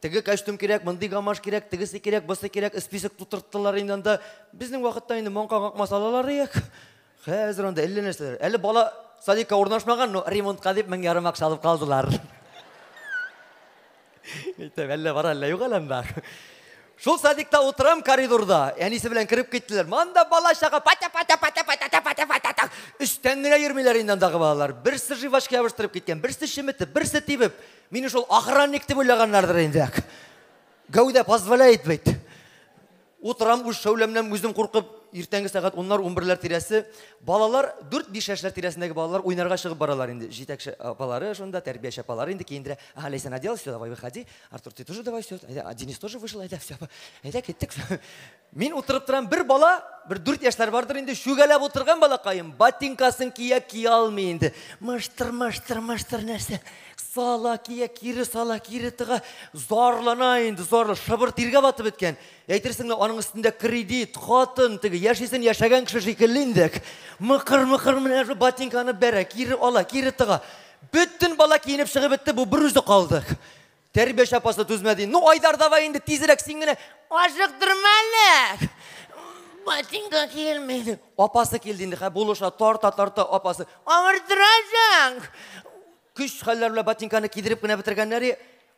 тігі костюм керек, мындай гамаш керек, тігісі керек, бұсы керек, список тұтырттылар енді. Біздің вақытта енді мұнқағақ масалалар ек. Қазір онда әлі нәрселер. Әлі бала садикка орнашмаған, ремонтқа деп 1000 жарым ақша алып қалдылар. Әлі бар, әлі жоқ әлемді. Шул садикта отырам коридорда, әнесі білен кіріп кеттілер. Манда бала шаға пата-пата-пата-пата-пата-пата-пата. Үстен гіне ермелер индандағы балалар. Бірсі живашке абыштырып кеткен, бірсі шеметті, бірсі тибіп. Мені шол охранникті бөлағанлардыр енді. Гәуде позволяет бейт. Отырам үш шәулемнен өзім қорқып, ертеңгі сағат 10-11 тирәсі. Балалар, 4-5 яшьләр тирәсіндегі балалар ойнарға шығып баралар енді. Жетекші апалары, шонда тәрбиеші апалары енді кейіндірі. Лейсан, одел, все, давай выходи. Артур, ты тоже давай, все. Денис тоже вышел, айда, все. Айда, кеттік. Мен отырып тұрам, бір бала, бір 4 яшьләр бардыр енді, шүгәләп отырған балақайым. Ботинкасын кия алмай енді. Мыштыр нәрсе. Сала кия, кири сала, кири тыға. Зарлана енді, зарлы, шыбыр тирге батып өткен. Әйтерсің, оның үстінде кредит, қатын, яшесін яшаған кіші жекеліндік. Мықыр міне ботинканы бәрі, кири ала, кири тыға. Бүттін бала киініп шығып өтті, бұл бір өзі қалдық. Тәрбиеш апасы түзмәді. Ну, Айдар давай енді тезірек сеңгіне. Ашық тұрмәлік. Ботинка келмейді. Апасы келді енді, болуша тарта апасы. Амыр тұрасың. Күш қалларла ботинканы кидіріп күні бітіргенлері.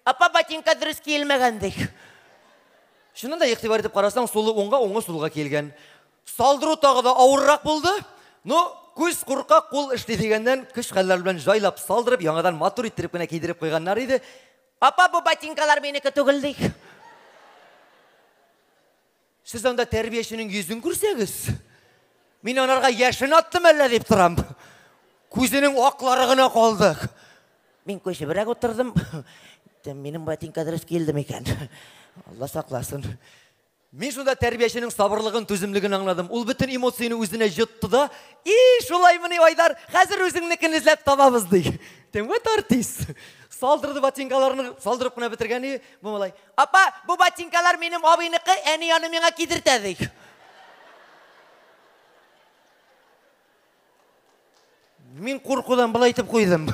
Апа ботинка дұрыс келмегендік. Шынында ектибар етіп қарасаң, солы оңға солға келген. Салдыру тағы да ауыррақ болды. Но көз құрқа қол ішті дегеннен күш қалларла жайлап салдырып, яңадан мотор еттіріп күні кидіріп қойғанлар еді. Апа, бұл ботинкалар менікі түгілдік. Сіз онда тәрбиешінің yüzін көрсеңіз. Мен онарға яшын аттым әлі деп тұрам. Көзінің оқларығына қалдық. Мен көші бірақ отырдым. Менің ботинка дұрыс келдім екен. Алла сақласын. Мен сонда тәрбиешінің сабырлығын, төзімлігін аңладым. Ол бүтін эмоцияны өзіне жұтты да, шолай міне Айдар, қазір өзіңнікін ізләп табамыз дей. Вот артист. Салдырды ботинкаларını салдырып күні бітіргені, бұл олай. Апа, бұл ботинкалар менің абайнықы әне яны меңа кедіртәдік. Мен қорқудан бұл айтып қойдым.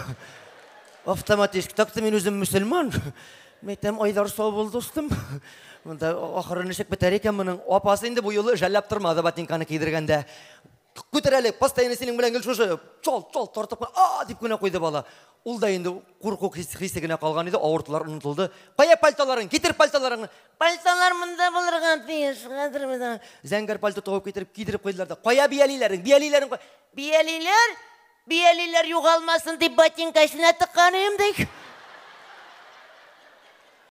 Автоматически, тақты мен өзім мұсылман. Метем Айдар сау бол достым. Мұнда ақыры нешек бітер екен мұның. Апасы енді бұл елі жәлләп тұрмады ботинканы кедіргенде. Көтерәлік, постоянно сенің білен кел шошы, чол, тартып, деп көне қойды бала. Ол да енді қорқу хисігіне қалған еді, ауыртылар ұнытылды. Қая пальталарын, кетір пальталарын. Пальталар мұнда болырған пеш, қадырмыдан. Зәңгір пальто тоғып кетіріп, кедіріп қойдыларды. Қая биялилерің, биялилерің қой. Биялилер юғалмасын деп ботинкасына тыққаны емдейк.